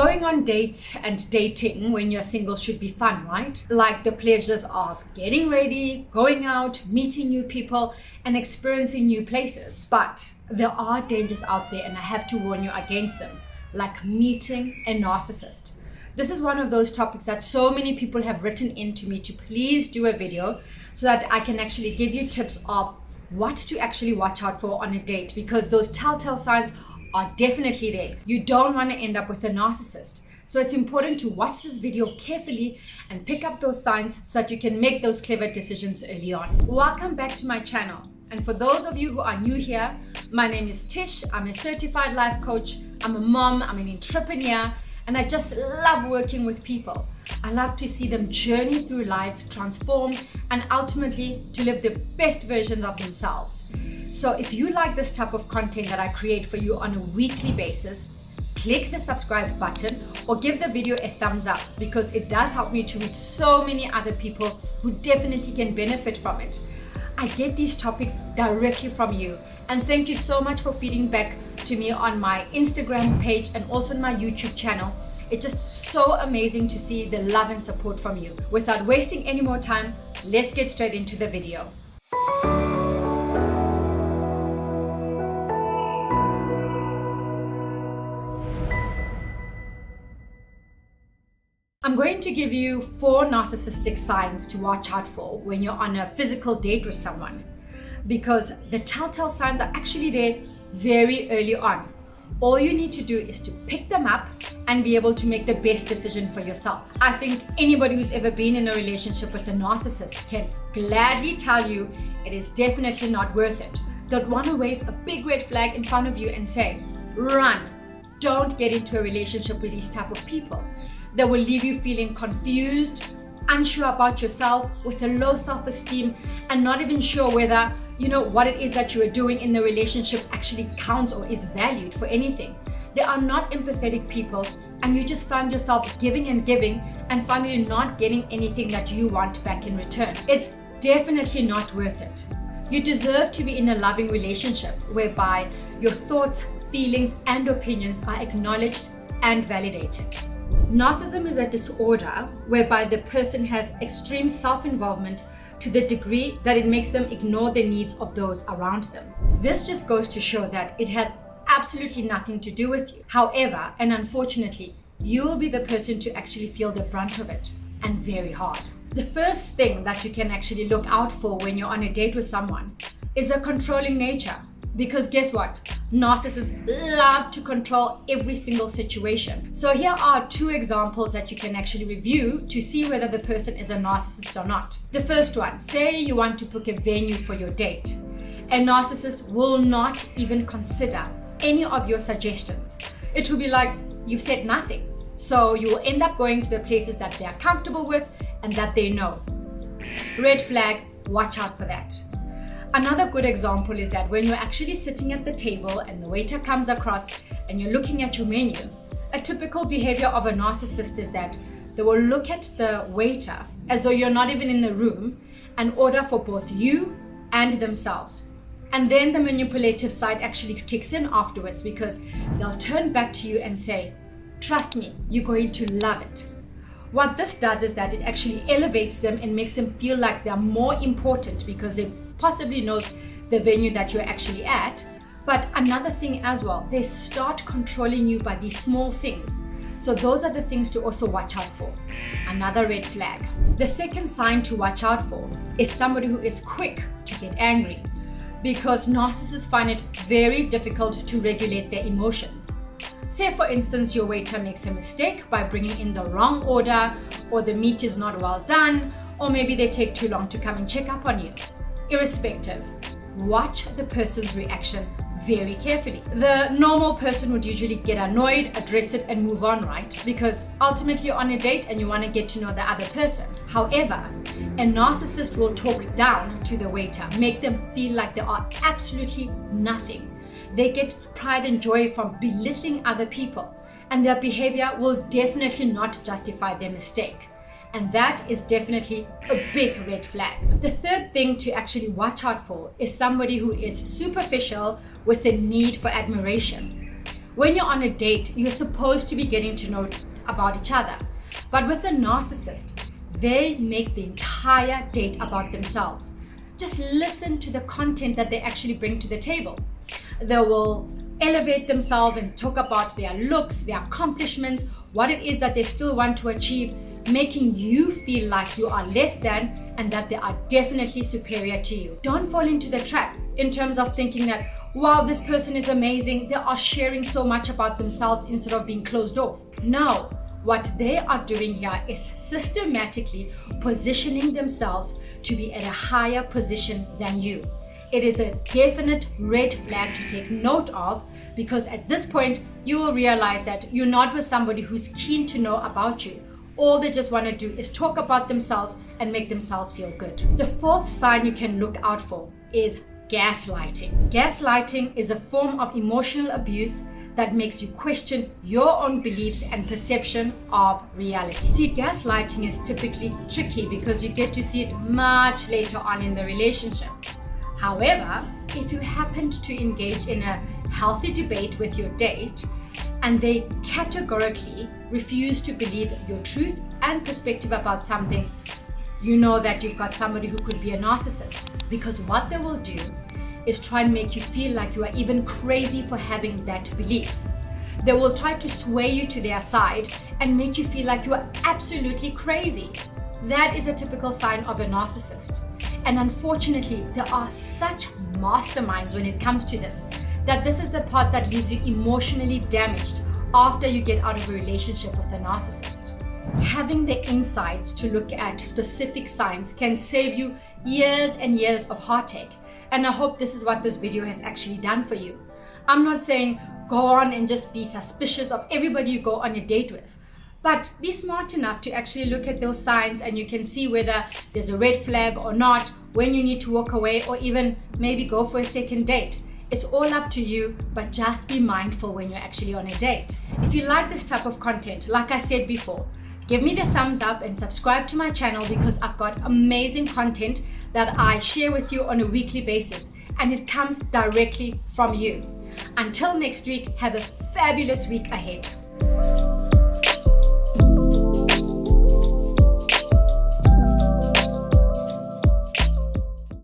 Going on dates and dating when you're single should be fun, right? Like the pleasures of getting ready, going out, meeting new people, and experiencing new places. But there are dangers out there, and I have to warn you against them, like meeting a narcissist. This is one of those topics that so many people have written into me to please do a video so that I can actually give you tips of what to actually watch out for on a date, because those telltale signs are definitely there. You don't want to end up with a narcissist. So it's important to watch this video carefully and pick up those signs so that you can make those clever decisions early on. Welcome back to my channel. And for those of you who are new here, my name is Tish. I'm a certified life coach. I'm a mom. I'm an entrepreneur. And I just love working with people. I love to see them journey through life, transform, and ultimately to live the best versions of themselves. So if you like this type of content that I create for you on a weekly basis, click the subscribe button or give the video a thumbs up, because it does help me to reach so many other people who definitely can benefit from it. I get these topics directly from you, and thank you so much for feeding back to me on my Instagram page and also on my YouTube channel. It's just so amazing to see the love and support from you. Without wasting any more time, let's get straight into the video. I'm going to give you 4 narcissistic signs to watch out for when you're on a physical date with someone, because the telltale signs are actually there very early on. All you need to do is to pick them up and be able to make the best decision for yourself. I think anybody who's ever been in a relationship with a narcissist can gladly tell you it is definitely not worth it. They'd want to wave a big red flag in front of you and say, run. Don't get into a relationship with these type of people. They will leave you feeling confused, unsure about yourself, with a low self-esteem, and not even sure whether what it is that you are doing in the relationship actually counts or is valued for anything. They are not empathetic people, and you just find yourself giving and finally not getting anything that you want back in return. It's definitely not worth it. You deserve to be in a loving relationship whereby your thoughts, feelings, and opinions are acknowledged and validated. Narcissism is a disorder whereby the person has extreme self-involvement to the degree that it makes them ignore the needs of those around them. This just goes to show that it has absolutely nothing to do with you. However, and unfortunately, you will be the person to actually feel the brunt of it, and very hard. The first thing that you can actually look out for when you're on a date with someone is a controlling nature. Because guess what? Narcissists love to control every single situation. So here are 2 examples that you can actually review to see whether the person is a narcissist or not. The first one, say you want to book a venue for your date. A narcissist will not even consider any of your suggestions. It will be like, you've said nothing. So you will end up going to the places that they are comfortable with and that they know. Red flag, watch out for that. Another good example is that when you're actually sitting at the table and the waiter comes across and you're looking at your menu, a typical behavior of a narcissist is that they will look at the waiter as though you're not even in the room and order for both you and themselves. And then the manipulative side actually kicks in afterwards, because they'll turn back to you and say, trust me, you're going to love it. What this does is that it actually elevates them and makes them feel like they're more important because they possibly knows the venue that you're actually at. But another thing as well, they start controlling you by these small things. So those are the things to also watch out for. Another red flag. The second sign to watch out for is somebody who is quick to get angry, because narcissists find it very difficult to regulate their emotions. Say for instance, your waiter makes a mistake by bringing in the wrong order, or the meat is not well done, or maybe they take too long to come and check up on you. Irrespective, watch the person's reaction very carefully. The normal person would usually get annoyed, address it, and move on, right? Because ultimately you're on a date and you want to get to know the other person. However, a narcissist will talk down to the waiter, make them feel like they are absolutely nothing. They get pride and joy from belittling other people, and their behavior will definitely not justify their mistake. And that is definitely a big red flag. The third thing to actually watch out for is somebody who is superficial with a need for admiration. When you're on a date, you're supposed to be getting to know about each other. But with a narcissist, they make the entire date about themselves. Just listen to the content that they actually bring to the table. They will elevate themselves and talk about their looks, their accomplishments, what it is that they still want to achieve, making you feel like you are less than and that they are definitely superior to you. Don't fall into the trap in terms of thinking that, wow, this person is amazing, they are sharing so much about themselves instead of being closed off. No, what they are doing here is systematically positioning themselves to be at a higher position than you. It is a definite red flag to take note of, because at this point you will realize that you're not with somebody who's keen to know about you. All they just want to do is talk about themselves and make themselves feel good. The fourth sign you can look out for is gaslighting. Gaslighting is a form of emotional abuse that makes you question your own beliefs and perception of reality. See, gaslighting is typically tricky because you get to see it much later on in the relationship. However, if you happened to engage in a healthy debate with your date and they categorically refuse to believe your truth and perspective about something, you know that you've got somebody who could be a narcissist. Because what they will do is try and make you feel like you are even crazy for having that belief. They will try to sway you to their side and make you feel like you are absolutely crazy. That is a typical sign of a narcissist. And unfortunately, there are such masterminds when it comes to this, that this is the part that leaves you emotionally damaged after you get out of a relationship with a narcissist. Having the insights to look at specific signs can save you years and years of heartache. And I hope this is what this video has actually done for you. I'm not saying go on and just be suspicious of everybody you go on a date with, but be smart enough to actually look at those signs and you can see whether there's a red flag or not, when you need to walk away or even maybe go for a second date. It's all up to you, but just be mindful when you're actually on a date. If you like this type of content, like I said before, give me the thumbs up and subscribe to my channel, because I've got amazing content that I share with you on a weekly basis, and it comes directly from you. Until next week, have a fabulous week ahead.